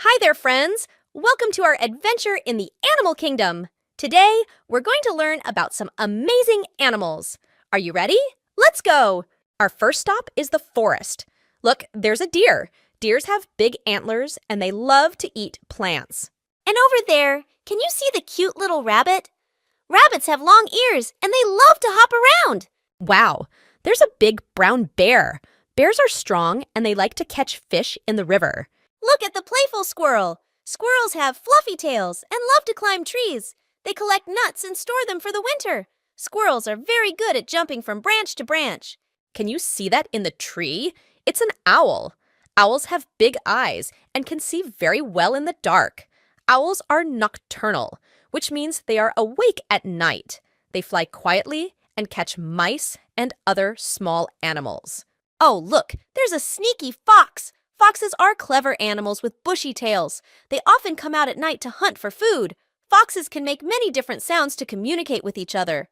Hi there, friends! Welcome to our adventure in the animal kingdom. Today, we're going to learn about some amazing animals. Are you ready? Let's go! Our first stop is the forest. Look, there's a deer. Deers have big antlers and they love to eat plants. And over there, can you see the cute little rabbit? Rabbits have long ears and they love to hop around. Wow, there's a big brown bear. Bears are strong and they like to catch fish in the river. Look at the playful squirrel. Squirrels have fluffy tails and love to climb trees. They collect nuts and store them for the winter. Squirrels are very good at jumping from branch to branch. Can you see that in the tree? It's an owl. Owls have big eyes and can see very well in the dark. Owls are nocturnal, which means they are awake at night. They fly quietly and catch mice and other small animals. Oh, look, there's a sneaky fox. Foxes are clever animals with bushy tails. They often come out at night to hunt for food. Foxes can make many different sounds to communicate with each other.